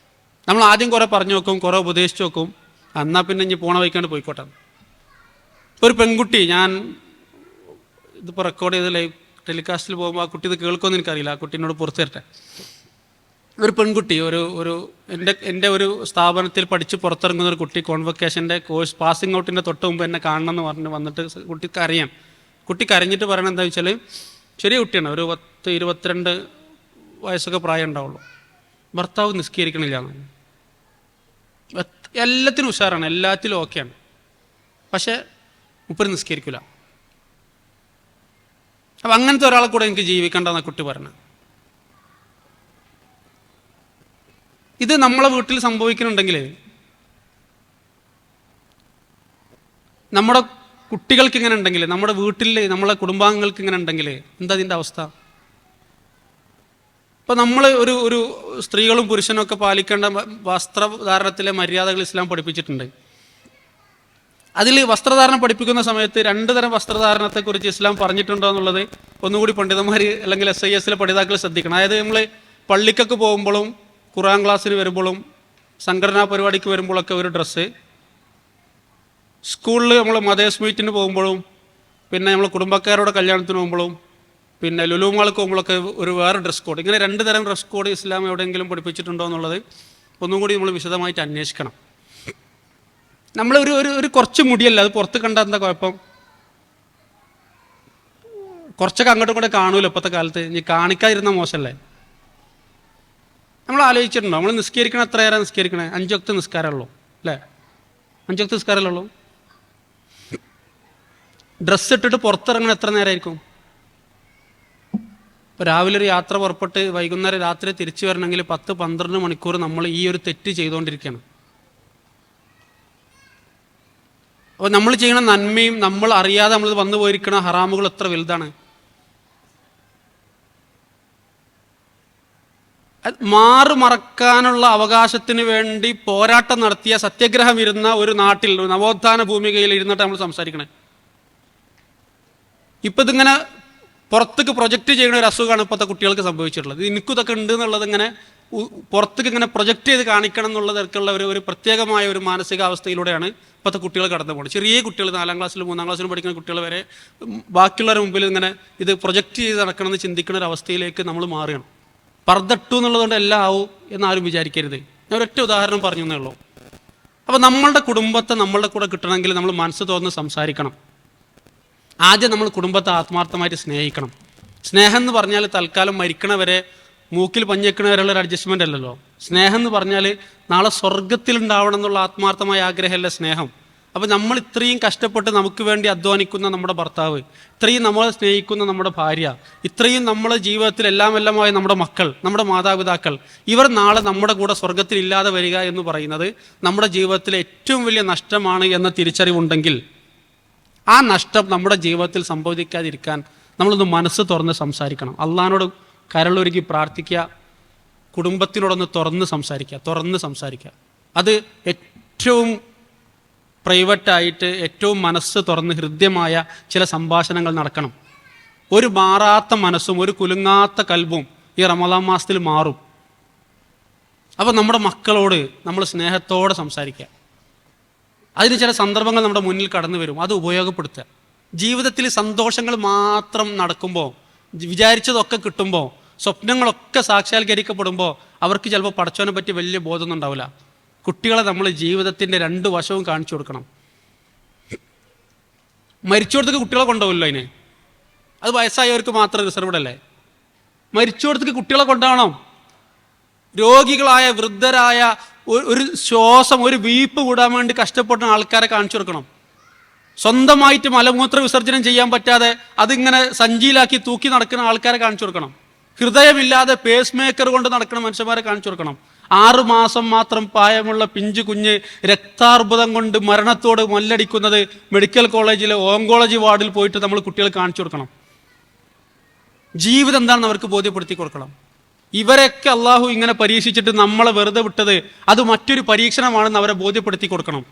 നമ്മൾ ആദ്യം കുറേ പറഞ്ഞു നോക്കും, കുറേ ഉപദേശിച്ച് നോക്കും, എന്നാൽ പിന്നെ ഇനി പോണ വയ്ക്കാണ്ട് പോയിക്കോട്ടെ. ഒരു പെൺകുട്ടി, ഞാൻ ഇതിപ്പോൾ റെക്കോർഡ് ചെയ്ത് ലൈവ് ടെലികാസ്റ്റിൽ പോകുമ്പോൾ ആ കുട്ടി ഇത് കേൾക്കുമെന്ന് എനിക്കറിയില്ല, ആ കുട്ടീനോട് പുറത്തു തരട്ടെ. ഒരു പെൺകുട്ടി എൻ്റെ ഒരു സ്ഥാപനത്തിൽ പഠിച്ച് പുറത്തിറങ്ങുന്ന ഒരു കുട്ടി കോൺവൊക്കേഷൻ്റെ കോഴ്സ് പാസിംഗ് ഔട്ടിൻ്റെ തൊട്ട് മുമ്പ് എന്നെ കാണണം എന്ന് പറഞ്ഞ് വന്നിട്ട് കുട്ടിക്ക് അറിയാം. കുട്ടി കരഞ്ഞിട്ട് പറയണത് എന്താ വെച്ചാൽ, ചെറിയ കുട്ടിയാണ്, ഒരു 10-22 വയസ്സൊക്കെ പ്രായം ഉണ്ടാവുള്ളൂ. ഭർത്താവ് നിസ്കരിക്കണില്ല. എല്ലാത്തിനും ഉഷാറാണ്, എല്ലാത്തിലും ഓക്കെയാണ്, പക്ഷേ മുപ്പര് നിസ്കരിക്കില്ല. അപ്പം അങ്ങനത്തെ ഒരാളെ കൂടെ എനിക്ക് ജീവിക്കേണ്ടെന്നാണ് കുട്ടി പറഞ്ഞത്. ഇത് നമ്മളെ വീട്ടിൽ സംഭവിക്കുന്നുണ്ടെങ്കിൽ, നമ്മുടെ കുട്ടികൾക്ക് ഇങ്ങനെ ഉണ്ടെങ്കിൽ, നമ്മുടെ വീട്ടിൽ നമ്മളെ കുടുംബാംഗങ്ങൾക്ക് ഇങ്ങനെ ഉണ്ടെങ്കിൽ എന്താ അതിൻ്റെ അവസ്ഥ? ഇപ്പോൾ നമ്മൾ ഒരു സ്ത്രീകളും പുരുഷനും ഒക്കെ പാലിക്കേണ്ട വസ്ത്രധാരണത്തിലെ മര്യാദകൾ ഇസ്ലാം പഠിപ്പിച്ചിട്ടുണ്ട്. അതിൽ വസ്ത്രധാരണം പഠിപ്പിക്കുന്ന സമയത്ത് 2 തരം വസ്ത്രധാരണത്തെക്കുറിച്ച് ഇസ്ലാം പറഞ്ഞിട്ടുണ്ടോ എന്നുള്ളത് ഒന്നുകൂടി പണ്ഡിതന്മാർ അല്ലെങ്കിൽ SIS പഠിതാക്കൾ ശ്രദ്ധിക്കണം. അതായത് നമ്മൾ പള്ളിക്കൊക്കെ പോകുമ്പോഴും ഖുർആൻ ക്ലാസ്സിന് വരുമ്പോഴും സംഘടനാ പരിപാടിക്ക് വരുമ്പോഴൊക്കെ ഒരു ഡ്രസ്സ്, സ്കൂളിൽ നമ്മൾ മദേഴ്സ് മീറ്റിന് പോകുമ്പോഴും പിന്നെ നമ്മൾ കുടുംബക്കാരോടെ കല്യാണത്തിന് പോകുമ്പോഴും പിന്നെ ലുലുമാൾക്ക് പോകുമ്പോഴൊക്കെ ഒരു വേറെ ഡ്രസ് കോഡ്. ഇങ്ങനെ 2 തരം ഡ്രസ് കോഡ് ഇസ്ലാം എവിടെയെങ്കിലും പഠിപ്പിച്ചിട്ടുണ്ടോ എന്നുള്ളത് ഒന്നും കൂടി നമ്മൾ വിശദമായിട്ട് അന്വേഷിക്കണം. നമ്മൾ ഒരു കുറച്ച് മുടിയല്ല, അത് പുറത്ത് കണ്ടാൽ എന്താ കുഴപ്പം? കുറച്ചൊക്കെ അങ്ങോട്ടും കൂടെ കാണൂല്ലോ ഇപ്പോഴത്തെ കാലത്ത്. ഇനി കാണിക്കാതിരുന്ന മോശമല്ലേ? നമ്മൾ ആലോചിച്ചിട്ടുണ്ടോ? നമ്മൾ നിസ്കരിക്കണം, എത്ര നേരം നിസ്കരിക്കണേ? 5 വക്ത് നിസ്കാരമുള്ളൂ അല്ലേ? 5 വക്ത് നിസ്കാരമുള്ളൂ. ഡ്രസ്സ് ഇട്ടിട്ട് പുറത്തിറങ്ങണ എത്ര നേരമായിരിക്കും? ഇപ്പോൾ രാവിലെ ഒരു യാത്ര പുറപ്പെട്ട് വൈകുന്നേരം രാത്രി തിരിച്ചു വരണമെങ്കിൽ 10-12 മണിക്കൂർ നമ്മൾ ഈ ഒരു തെറ്റ് ചെയ്തുകൊണ്ടിരിക്കുകയാണ്. അപ്പോൾ നമ്മൾ ചെയ്യുന്ന നന്മയും നമ്മൾ അറിയാതെ നമ്മൾ വന്നു പോയിരിക്കുന്ന ഹറാമുകൾ എത്ര വലുതാണ്. മറക്കാനുള്ള അവകാശത്തിന് വേണ്ടി പോരാട്ടം നടത്തിയ സത്യാഗ്രഹം ഇരുന്ന ഒരു നാട്ടിൽ, നവോത്ഥാന ഭൂമികയിൽ ഇരുന്നിട്ട് നമ്മൾ സംസാരിക്കണേ. ഇപ്പം ഇതിങ്ങനെ പുറത്തേക്ക് പ്രൊജക്റ്റ് ചെയ്യുന്ന ഒരു അസുഖമാണ് ഇപ്പോഴത്തെ കുട്ടികൾക്ക് സംഭവിച്ചിട്ടുള്ളത്. എനിക്കിതൊക്കെ ഉണ്ട് എന്നുള്ളത് ഇങ്ങനെ പുറത്തേക്ക് ഇങ്ങനെ പ്രൊജക്റ്റ് ചെയ്ത് കാണിക്കണം എന്നുള്ളതൊക്കെയുള്ള ഒരു പ്രത്യേകമായ ഒരു മാനസികാവസ്ഥയിലൂടെയാണ് ഇപ്പോഴത്തെ കുട്ടികൾ കടന്നു പോകുന്നത്. ചെറിയ കുട്ടികൾ 4ാം ക്ലാസ്സിലും 3ാം ക്ലാസ്സിലും പഠിക്കുന്ന കുട്ടികൾ വരെ ബാക്കിയുള്ളവരുടെ മുമ്പിൽ ഇങ്ങനെ ഇത് പ്രൊജക്റ്റ് ചെയ്ത് നടക്കണമെന്ന് ചിന്തിക്കുന്ന ഒരു അവസ്ഥയിലേക്ക് നമ്മൾ മാറുകയാണ്. പർദ്ദട്ടു എന്നുള്ളതുകൊണ്ട് എല്ലാം ആവും എന്നാരും വിചാരിക്കരുത്. ഞാൻ ഒരൊറ്റ ഉദാഹരണം പറഞ്ഞു എന്നേ ഉള്ളൂ. അപ്പോൾ നമ്മളുടെ കുടുംബത്തെ നമ്മളുടെ കൂടെ കിട്ടണമെങ്കിൽ നമ്മൾ മനസ്സ് തുറന്ന് സംസാരിക്കണം. ആദ്യം നമ്മൾ കുടുംബത്തെ ആത്മാർത്ഥമായിട്ട് സ്നേഹിക്കണം. സ്നേഹം എന്ന് പറഞ്ഞാൽ തൽക്കാലം മരിക്കണവരെ മൂക്കിൽ പഞ്ഞേക്കണവരെയുള്ള ഒരു അഡ്ജസ്റ്റ്മെൻ്റ് അല്ലല്ലോ. സ്നേഹം എന്ന് പറഞ്ഞാൽ നാളെ സ്വർഗത്തിലുണ്ടാവണം എന്നുള്ള ആത്മാർത്ഥമായ ആഗ്രഹമല്ല സ്നേഹം. അപ്പോൾ നമ്മൾ ഇത്രയും കഷ്ടപ്പെട്ട് നമുക്ക് വേണ്ടി അധ്വാനിക്കുന്ന നമ്മുടെ ഭർത്താവ്, ഇത്രയും നമ്മളെ സ്നേഹിക്കുന്ന നമ്മുടെ ഭാര്യ, ഇത്രയും നമ്മളെ ജീവിതത്തിൽ എല്ലാമായ നമ്മുടെ മക്കൾ, നമ്മുടെ മാതാപിതാക്കൾ, ഇവർ നാളെ നമ്മുടെ കൂടെ സ്വർഗത്തിൽ ഇല്ലാതെ വരിക എന്ന് പറയുന്നത് നമ്മുടെ ജീവിതത്തിലെ ഏറ്റവും വലിയ നഷ്ടമാണ് എന്ന തിരിച്ചറിവുണ്ടെങ്കിൽ ആ നഷ്ടം നമ്മുടെ ജീവിതത്തിൽ സംഭവിക്കാതിരിക്കാൻ നമ്മളൊന്ന് മനസ്സ് തുറന്ന് സംസാരിക്കണം. അള്ളാഹിനോട് കരളൊരുക്കി പ്രാർത്ഥിക്കുക, കുടുംബത്തിനോടൊന്ന് തുറന്ന് സംസാരിക്കുക. അത് ഏറ്റവും പ്രൈവറ്റായിട്ട് ഏറ്റവും മനസ്സ് തുറന്ന് ഹൃദ്യമായ ചില സംഭാഷണങ്ങൾ നടക്കണം. ഒരു മാറാത്ത മനസ്സും ഒരു കുലുങ്ങാത്ത കൽബും ഈ റമദാൻ മാസത്തിൽ മാറും. അപ്പോൾ നമ്മുടെ മക്കളോട് നമ്മൾ സ്നേഹത്തോടെ സംസാരിക്കുക. അതിന് ചില സന്ദർഭങ്ങൾ നമ്മുടെ മുന്നിൽ കടന്നു വരും, അത് ഉപയോഗപ്പെടുത്തുക. ജീവിതത്തിൽ സന്തോഷങ്ങൾ മാത്രം നടക്കുമ്പോൾ, വിചാരിച്ചതൊക്കെ കിട്ടുമ്പോൾ, സ്വപ്നങ്ങളൊക്കെ സാക്ഷാത്കരിക്കപ്പെടുമ്പോൾ അവർക്ക് ചിലപ്പോൾ പടച്ചവനെ പറ്റി വലിയ ബോധമൊന്നും ഉണ്ടാവില്ല. കുട്ടികളെ നമ്മൾ ജീവിതത്തിൻ്റെ 2 വശവും കാണിച്ചു കൊടുക്കണം. മരിച്ചോടത്തേക്ക് കുട്ടികളെ കൊണ്ടുപോകില്ല, അതിന് അത് വയസ്സായവർക്ക് മാത്രം റിസർവ്ഡ് അല്ലേ. മരിച്ചോടത്തേക്ക് കുട്ടികളെ കൊണ്ടുപോകണം. രോഗികളായ വൃദ്ധരായ ഒരു ശ്വാസം, ഒരു വീപ്പ് കൂടാൻ വേണ്ടി കഷ്ടപ്പെടുന്ന ആൾക്കാരെ കാണിച്ചു കൊടുക്കണം. സ്വന്തമായിട്ട് മലമൂത്ര വിസർജനം ചെയ്യാൻ പറ്റാതെ അതിങ്ങനെ സഞ്ചിയിലാക്കി തൂക്കി നടക്കുന്ന ആൾക്കാരെ കാണിച്ചു കൊടുക്കണം. ഹൃദയമില്ലാതെ പേസ് മേക്കർ കൊണ്ട് നടക്കുന്ന മനുഷ്യന്മാരെ കാണിച്ചു കൊടുക്കണം. 6 മാസം മാത്രം പ്രായമുള്ള പിഞ്ചു കുഞ്ഞ് രക്താർബുദം കൊണ്ട് മരണത്തോട് മല്ലടിക്കുന്നത് മെഡിക്കൽ കോളേജിലെ ഓങ്കോളജി വാർഡിൽ പോയിട്ട് നമ്മൾ കുട്ടികളെ കാണിച്ചു കൊടുക്കണം. ജീവിതം എന്താണെന്ന് അവർക്ക് ബോധ്യപ്പെടുത്തി കൊടുക്കണം. ഇവരൊക്കെ അള്ളാഹു ഇങ്ങനെ പരീക്ഷിച്ചിട്ട് നമ്മളെ വെറുതെ വിട്ടത് അത് മറ്റൊരു പരീക്ഷണമാണെന്ന് അവരെ ബോധ്യപ്പെടുത്തി കൊടുക്കണം.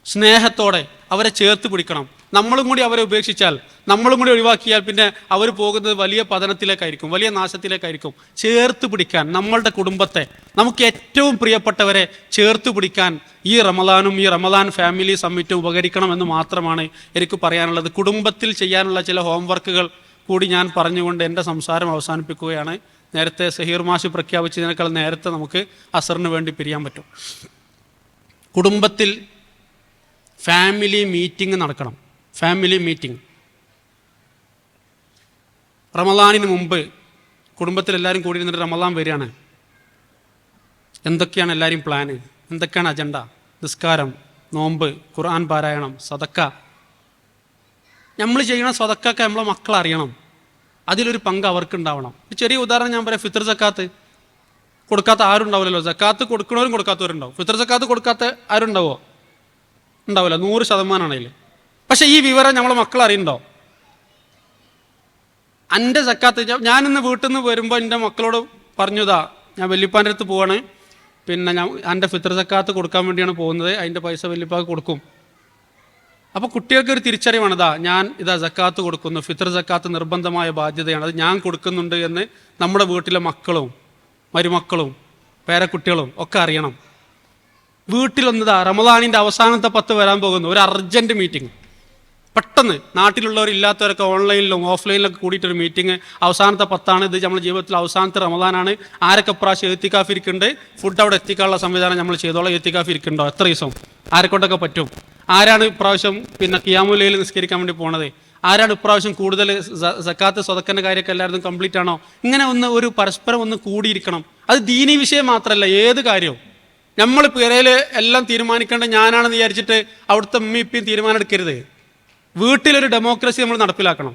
സ്നേഹത്തോടെ അവരെ ചേർത്ത് പിടിക്കണം. നമ്മളും കൂടി അവരെ ഉപേക്ഷിച്ചാൽ, നമ്മളും കൂടി ഒഴിവാക്കിയാൽ പിന്നെ അവർ പോകുന്നത് വലിയ പതനത്തിലേക്കായിരിക്കും, വലിയ നാശത്തിലേക്കായിരിക്കും. ചേർത്ത് പിടിക്കാൻ നമ്മളുടെ കുടുംബത്തെ, നമുക്ക് ഏറ്റവും പ്രിയപ്പെട്ടവരെ ചേർത്ത് പിടിക്കാൻ ഈ റമദാനും ഈ റമദാൻ ഫാമിലി സമ്മിറ്റും ഉപകരിക്കണമെന്ന് മാത്രമാണ് എനിക്ക് പറയാനുള്ളത്. കുടുംബത്തിൽ ചെയ്യാനുള്ള ചില ഹോംവർക്കുകൾ കൂടി ഞാൻ പറഞ്ഞുകൊണ്ട് എൻ്റെ സംസാരം അവസാനിപ്പിക്കുകയാണ്. നേരത്തെ സഹീർ മാഷ് പ്രഖ്യാപിച്ചതിനേക്കാൾ നേരത്തെ നമുക്ക് അസറിന് വേണ്ടി പിരിയാൻ പറ്റും. കുടുംബത്തിൽ ഫാമിലി മീറ്റിംഗ് നടക്കണം. ഫാമിലി മീറ്റിംഗ് റമദാനിന് മുമ്പ് കുടുംബത്തിലെല്ലാവരും കൂടി ഇരുന്നിട്ട് റമദാൻ വരികയാണ്. എന്തൊക്കെയാണ് എല്ലാവരും പ്ലാന്, എന്തൊക്കെയാണ് അജണ്ട? നിസ്കാരം, നോമ്പ്, ഖുർആൻ പാരായണം, സദക്ക. നമ്മൾ ചെയ്യുന്ന സദക്കൊക്കെ നമ്മളെ മക്കൾ അറിയണം. അതിലൊരു പങ്ക് അവർക്ക് ഉണ്ടാവണം. ഒരു ചെറിയ ഉദാഹരണം ഞാൻ പറയാം. ഫിത്ർ സക്കാത്ത് കൊടുക്കാത്ത ആരും ഉണ്ടാവില്ലല്ലോ. സക്കാത്ത് കൊടുക്കുന്നവരും കൊടുക്കാത്തവരുണ്ടാവും. ഫിത്ർ സക്കാത്ത് കൊടുക്കാത്ത ആരും ഉണ്ടാവുമോ? ഉണ്ടാവില്ല. 100% അതിൽ. പക്ഷെ ഈ വിവരം നമ്മളെ മക്കൾ അറിയണ്ടോ? എൻ്റെ സക്കാത്ത് ഞാനിന്ന് വീട്ടിൽ നിന്ന് വരുമ്പോൾ എൻ്റെ മക്കളോട് പറഞ്ഞതാ, ഞാൻ വല്യപ്പാൻ്റെ അടുത്ത് പോവാണ്, പിന്നെ ഞാൻ എൻ്റെ ഫിത്ർ സക്കാത്ത് കൊടുക്കാൻ വേണ്ടിയാണ് പോകുന്നത്, അതിൻ്റെ പൈസ വല്യപ്പാക്ക് കൊടുക്കും. അപ്പോൾ കുട്ടികൾക്ക് ഒരു തിരിച്ചറിവാണ്, ഞാൻ സക്കാത്ത് കൊടുക്കുന്നു, ഫിത്ർ സക്കാത്ത് നിർബന്ധമായ ബാധ്യതയാണ്, അത് ഞാൻ കൊടുക്കുന്നുണ്ട് എന്ന് നമ്മുടെ വീട്ടിലെ മക്കളും മരുമക്കളും പേരക്കുട്ടികളും ഒക്കെ അറിയണം. വീട്ടിലൊന്ന് റമദാനിൻ്റെ അവസാനത്തെ 10 വരാൻ പോകുന്നു, ഒരു അർജൻറ്റ് മീറ്റിംഗ്. പെട്ടെന്ന് നാട്ടിലുള്ളവരില്ലാത്തവരൊക്കെ ഓൺലൈനിലും ഓഫ്ലൈനിലൊക്കെ കൂടിയിട്ടൊരു മീറ്റിംഗ്. അവസാനത്തെ 10 ഇത് നമ്മുടെ ജീവിതത്തിൽ അവസാനത്തെ റമദാനാണ്. ആരൊക്കെ പ്രാവശ്യം എത്തിക്കാഫ് ഇരിക്കുന്നുണ്ട്, ഫുഡ് അവിടെ എത്തിക്കാനുള്ള സംവിധാനം നമ്മൾ ചെയ്തോളാം. എത്തിക്കാഫ് ഇരിക്കുന്നുണ്ടോ? എത്ര ദിവസം ആരെക്കൊണ്ടൊക്കെ പറ്റും? ആരാണ് ഇപ്രാവശ്യം പിന്നെ ഖിയാമുൽ നിസ്കരിക്കാൻ വേണ്ടി പോണത്? ആരാണ് ഇപ്രാവശ്യം കൂടുതൽ സക്കാത്ത് സ്വതക്കൻ്റെ കാര്യമൊക്കെ എല്ലാവരും കംപ്ലീറ്റ് ആണോ? ഇങ്ങനെ ഒരു പരസ്പരം ഒന്ന് കൂടിയിരിക്കണം. അത് ദീനി വിഷയം മാത്രമല്ല, ഏത് കാര്യവും നമ്മൾ പിറയിൽ എല്ലാം തീരുമാനിക്കേണ്ട ഞാനാണെന്ന് വിചാരിച്ചിട്ട് അവിടുത്തെ ഉമ്മയും തീരുമാനം എടുക്കരുത്. വീട്ടിലൊരു ഡെമോക്രസി നമ്മൾ നടപ്പിലാക്കണം.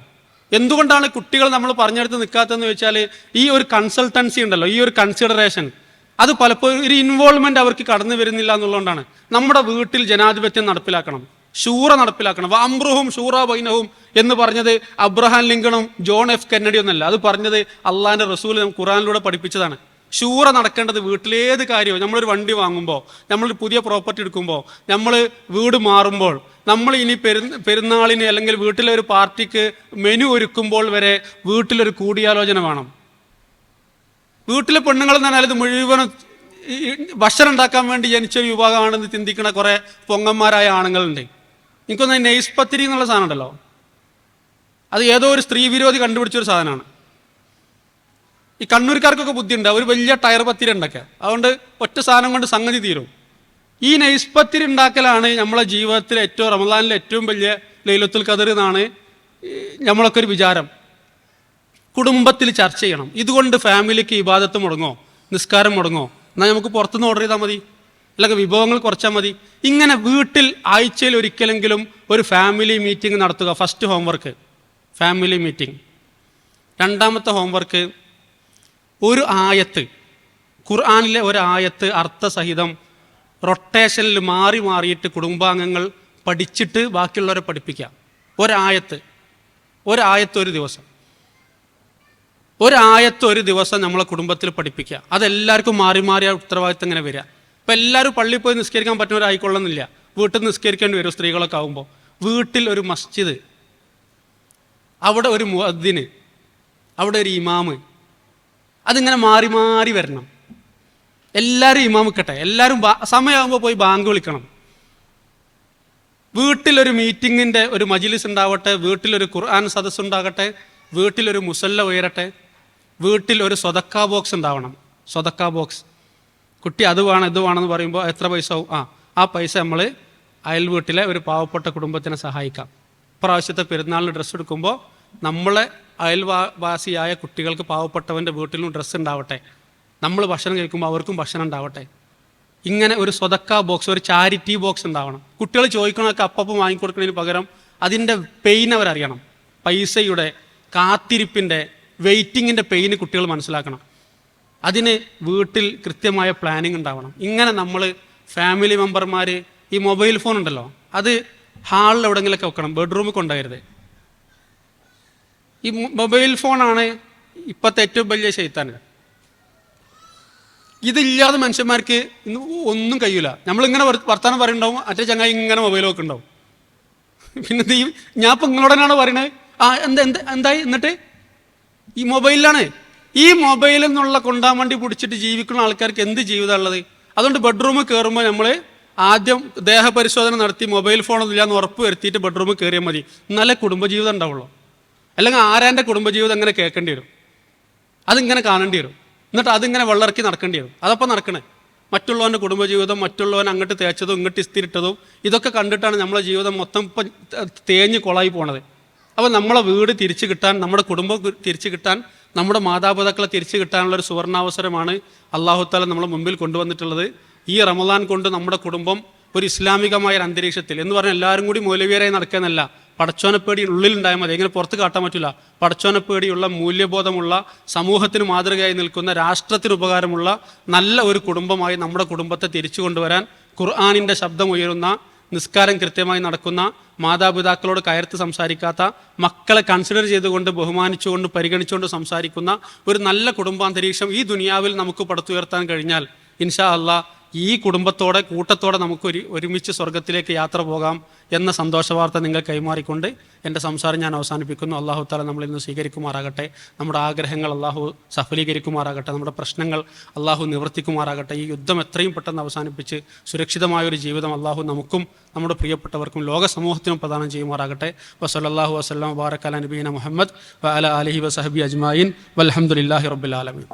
എന്തുകൊണ്ടാണ് കുട്ടികൾ നമ്മൾ പറഞ്ഞെടുത്ത് നിൽക്കാത്തതെന്ന് വെച്ചാൽ ഈ ഒരു കൺസൾട്ടൻസി ഉണ്ടല്ലോ, ഈ ഒരു കൺസിഡറേഷൻ, അത് പലപ്പോഴും ഒരു ഇൻവോൾവ്മെന്റ് അവർക്ക് കടന്നു വരുന്നില്ല എന്നുള്ളതുകൊണ്ടാണ്. നമ്മുടെ വീട്ടിൽ ജനാധിപത്യം നടപ്പിലാക്കണം, ഷൂറ നടപ്പിലാക്കണം. അംറുഹും ഷൂറ ബൈനഹും എന്ന് പറഞ്ഞത് അബ്രഹാം ലിങ്കണും ജോൺ എഫ് കെന്നഡി ഒന്നല്ല, അത് പറഞ്ഞത് അള്ളാഹിന്റെ റസൂൽ ഖുറാനിലൂടെ പഠിപ്പിച്ചതാണ്. ഷൂറ നടക്കേണ്ടത് വീട്ടിലേത് കാര്യവും. നമ്മളൊരു വണ്ടി വാങ്ങുമ്പോൾ, നമ്മളൊരു പുതിയ പ്രോപ്പർട്ടി എടുക്കുമ്പോൾ, നമ്മൾ വീട് മാറുമ്പോൾ, നമ്മൾ ഇനി പെരുന്നാളിന് അല്ലെങ്കിൽ വീട്ടിലെ ഒരു പാർട്ടിക്ക് മെനു ഒരുക്കുമ്പോൾ വരെ വീട്ടിലൊരു കൂടിയാലോചന വേണം. വീട്ടിലെ പെണ്ണുങ്ങളെന്ന് പറഞ്ഞാൽ ഇത് മുഴുവനും ഭക്ഷണം ഉണ്ടാക്കാൻ വേണ്ടി ജനിച്ച വിഭാഗമാണെന്ന് ചിന്തിക്കുന്ന കുറേ പൊങ്ങന്മാരായ ആണുങ്ങളുണ്ട്. എനിക്കൊന്ന് നെയ്സ് പത്തിരി എന്നുള്ള സാധനം ഉണ്ടല്ലോ, അത് ഏതോ ഒരു സ്ത്രീ വിരോധി കണ്ടുപിടിച്ചൊരു സാധനമാണ്. ഈ കണ്ണൂർക്കാർക്കൊക്കെ ബുദ്ധിയുണ്ട്, ഒരു വലിയ ടയർ പത്തിരി ഉണ്ടാക്കുക, അതുകൊണ്ട് ഒറ്റ സാധനം കൊണ്ട് സംഗതി തീരും. ഈ നെയ്സ് പത്തിരി ഉണ്ടാക്കലാണ് നമ്മളെ ജീവിതത്തിലെ ഏറ്റവും റമദാനിലെ ഏറ്റവും വലിയ ലൈലത്തുൽ ഖദർ എന്നാണ് നമ്മളൊക്കെ ഒരു വിചാരം. കുടുംബത്തിൽ ചർച്ച ചെയ്യണം. ഇതുകൊണ്ട് ഫാമിലിക്ക് ഇബാദത്ത് മുടങ്ങോ, നിസ്കാരം മുടങ്ങോ, എന്നാൽ നമുക്ക് പുറത്തുനിന്ന് ഓർഡർ ചെയ്താൽ മതി, അല്ലെങ്കിൽ വിഭവങ്ങൾ കുറച്ചാൽ മതി. ഇങ്ങനെ വീട്ടിൽ ആഴ്ചയിൽ ഒരിക്കലെങ്കിലും ഒരു ഫാമിലി മീറ്റിംഗ് നടത്തുക. First homework family meeting. രണ്ടാമത്തെ ഹോംവർക്ക്, ഒരു ആയത്ത്, ഖുർആനിലെ ഒരു ആയത്ത് അർത്ഥസഹിതം റൊട്ടേഷനിൽ മാറി മാറിയിട്ട് കുടുംബാംഗങ്ങൾ പഠിച്ചിട്ട് ബാക്കിയുള്ളവരെ പഠിപ്പിക്കുക. ഒരായത്ത് ഒരു ദിവസം നമ്മളെ കുടുംബത്തിൽ പഠിപ്പിക്കുക. അതെല്ലാവർക്കും മാറി മാറിയ ഉത്തരവാദിത്തം ഇങ്ങനെ വരിക. ഇപ്പം എല്ലാവരും പള്ളിയിൽ പോയി നിസ്കരിക്കാൻ പറ്റുന്നവരായിക്കൊള്ളുന്നില്ല. വീട്ടിൽ നിസ്കരിക്കേണ്ടി വരും സ്ത്രീകളൊക്കെ ആകുമ്പോൾ. വീട്ടിൽ ഒരു മസ്ജിദ്, അവിടെ ഒരു മുഅദ്ദിന്, അവിടെ ഒരു ഇമാമ്, അതിങ്ങനെ മാറി മാറി വരണം. എല്ലാവരും ഇമാമിക്കട്ടെ, എല്ലാവരും സമയമാകുമ്പോൾ പോയി ബാങ്ക് വിളിക്കണം. വീട്ടിലൊരു മീറ്റിങ്ങിൻ്റെ ഒരു മജ്ലിസ് ഉണ്ടാവട്ടെ, വീട്ടിലൊരു ഖുർആൻ സദസ്സ് ഉണ്ടാകട്ടെ, വീട്ടിലൊരു മുസല്ല ഉയരട്ടെ, വീട്ടിൽ ഒരു സ്വതക്കാ ബോക്സ് ഉണ്ടാവണം. സ്വതക്കാ ബോക്സ്. കുട്ടി അത് വേണം ഇത് വേണമെന്ന് പറയുമ്പോൾ എത്ര പൈസ ആവും? ആ പൈസ നമ്മൾ അയൽ വീട്ടിലെ ഒരു പാവപ്പെട്ട കുടുംബത്തിനെ സഹായിക്കാം. പ്രാവശ്യത്തെ പെരുന്നാളിന് ഡ്രസ്സ് എടുക്കുമ്പോൾ നമ്മളെ അയൽവാസിയായ കുട്ടികൾക്ക്, പാവപ്പെട്ടവൻ്റെ വീട്ടിലും ഡ്രസ്സ് ഉണ്ടാവട്ടെ. നമ്മൾ ഭക്ഷണം കഴിക്കുമ്പോൾ അവർക്കും ഭക്ഷണം ഉണ്ടാവട്ടെ. ഇങ്ങനെ ഒരു സ്വതക്കാ ബോക്സ്, ഒരു ചാരിറ്റി ബോക്സ് ഉണ്ടാവണം. കുട്ടികൾ ചോദിക്കണമൊക്കെ അപ്പം വാങ്ങിക്കൊടുക്കുന്നതിന് പകരം അതിൻ്റെ പെയിൻ അവരറിയണം. പൈസയുടെ, കാത്തിരിപ്പിൻ്റെ, വെയിറ്റിങ്ങിൻ്റെ പെയിന് കുട്ടികൾ മനസ്സിലാക്കണം. അതിന് വീട്ടിൽ കൃത്യമായ പ്ലാനിങ് ഉണ്ടാവണം. ഇങ്ങനെ നമ്മൾ ഫാമിലി മെമ്പർമാർ, ഈ മൊബൈൽ ഫോൺ ഉണ്ടല്ലോ, അത് ഹാളിൽ എവിടെയെങ്കിലൊക്കെ വെക്കണം, ബെഡ്റൂമിൽ കൊണ്ടുവരരുത്. ഈ മൊബൈൽ ഫോണാണ് ഇപ്പോഴത്തെ ഏറ്റവും വലിയ ശൈത്താൻ. ഇതില്ലാതെ മനുഷ്യന്മാർക്ക് ഇന്ന് ഒന്നും കഴിയില്ല. നമ്മളിങ്ങനെ വർത്തമാനം പറയുന്നുണ്ടാവും, മറ്റേ ചങ്ങായി ഇങ്ങനെ മൊബൈൽ ഒക്കെ ഉണ്ടാവും. പിന്നെ ഞാൻ ഇപ്പം നിങ്ങളോടനാണ് പറയണത്, എന്തായി എന്നിട്ട് ഈ മൊബൈലിലാണ്. ഈ മൊബൈലിൽ നിന്നുള്ള കൊണ്ടാൻ വേണ്ടി പിടിച്ചിട്ട് ജീവിക്കുന്ന ആൾക്കാർക്ക് എന്ത് ജീവിതമുള്ളത്? അതുകൊണ്ട് ബെഡ്റൂമിൽ കയറുമ്പോൾ നമ്മൾ ആദ്യം ദേഹപരിശോധന നടത്തി മൊബൈൽ ഫോണൊന്നും ഇല്ലാന്ന് ഉറപ്പ് വരുത്തിയിട്ട് ബെഡ്റൂമിൽ കയറിയാൽ മതി. എന്നാലേ കുടുംബജീവിതം ഉണ്ടാവുള്ളൂ. അല്ലെങ്കിൽ ആരാൻ്റെ കുടുംബജീവിതം അങ്ങനെ കേൾക്കേണ്ടി വരും, അതിങ്ങനെ കാണേണ്ടി വരും, എന്നിട്ട് അതിങ്ങനെ വെള്ളറക്കി നടക്കേണ്ടി വരും. അതപ്പോൾ നടക്കണേ. മറ്റുള്ളവൻ്റെ കുടുംബജീവിതം, മറ്റുള്ളവൻ അങ്ങോട്ട് തേച്ചതും ഇങ്ങോട്ട് ഇസ്തിരിട്ടതും ഇതൊക്കെ കണ്ടിട്ടാണ് നമ്മളെ ജീവിതം മൊത്തം ഇപ്പം തേഞ്ഞ് കൊളായി പോണത്. അപ്പോൾ നമ്മളെ വീട് തിരിച്ചു കിട്ടാൻ, നമ്മുടെ കുടുംബം തിരിച്ചു കിട്ടാൻ, നമ്മുടെ മാതാപിതാക്കളെ തിരിച്ചു കിട്ടാനുള്ളൊരു സുവർണാവസരമാണ് അല്ലാഹു തആല നമ്മളെ മുമ്പിൽ കൊണ്ടുവന്നിട്ടുള്ളത്. ഈ റമദാൻ കൊണ്ട് നമ്മുടെ കുടുംബം ഒരു ഇസ്ലാമികമായ ഒരു അന്തരീക്ഷത്തിൽ, എന്ന് പറഞ്ഞാൽ എല്ലാവരും കൂടി മൗലവിയരായി നടക്കാനല്ല, പടച്ചോനപ്പേടി ഉള്ളിലുണ്ടായാൽ മതി. എങ്ങനെ പുറത്ത് കാട്ടാൻ പറ്റില്ല. പടച്ചോനപ്പേടിയുള്ള, മൂല്യബോധമുള്ള, സമൂഹത്തിന് മാതൃകയായി നിൽക്കുന്ന, രാഷ്ട്രത്തിന് ഉപകാരമുള്ള നല്ല ഒരു കുടുംബമായി നമ്മുടെ കുടുംബത്തെ തിരിച്ചു കൊണ്ടുവരാൻ ഖുർആനിൻ്റെ ശബ്ദം ഉയരുന്ന, നിസ്കാരം കൃത്യമായി നടക്കുന്ന, മാതാപിതാക്കളോട് കയർത്ത് സംസാരിക്കാത്ത, മക്കളെ കൺസിഡർ ചെയ്തുകൊണ്ട്, ബഹുമാനിച്ചുകൊണ്ട്, പരിഗണിച്ചുകൊണ്ട് സംസാരിക്കുന്ന ഒരു നല്ല കുടുംബാന്തരീക്ഷം ഈ ദുനിയാവിൽ നമുക്ക് പടുത്തുയർത്താൻ കഴിഞ്ഞാൽ ഇൻഷാ അള്ളാഹ് ഈ കുടുംബത്തോടെ, കൂട്ടത്തോടെ നമുക്ക് ഒരുമിച്ച് സ്വർഗത്തിലേക്ക് യാത്ര പോകാം എന്ന സന്തോഷവാർത്ത നിങ്ങൾ കൈമാറിക്കൊണ്ട് എൻ്റെ സംസാരം ഞാൻ അവസാനിപ്പിക്കുന്നു. അല്ലാഹു തആല നമ്മളിൽ നിന്ന് സ്വീകരിക്കുമാറാകട്ടെ. നമ്മുടെ ആഗ്രഹങ്ങൾ അല്ലാഹു സഫലീകരിക്കുമാറാകട്ടെ. നമ്മുടെ പ്രശ്നങ്ങൾ അല്ലാഹു നിവർത്തിക്കുമാറാകട്ടെ. ഈ യുദ്ധം എത്രയും പെട്ടെന്ന് അവസാനിപ്പിച്ച് സുരക്ഷിതമായൊരു ജീവിതം അല്ലാഹു നമുക്കും നമ്മുടെ പ്രിയപ്പെട്ടവർക്കും ലോക സമൂഹത്തിനും പ്രദാനം ചെയ്യുമാറാകട്ടെ. വസല്ലല്ലാഹു വസല്ലം വബാറക അലാ നബിയിന മുഹമ്മദ് വഅലാ ആലിഹി വസഹബി അജ്മായിൻ വൽഹംദുലില്ലാഹി റബ്ബിൽ ആലമീൻ.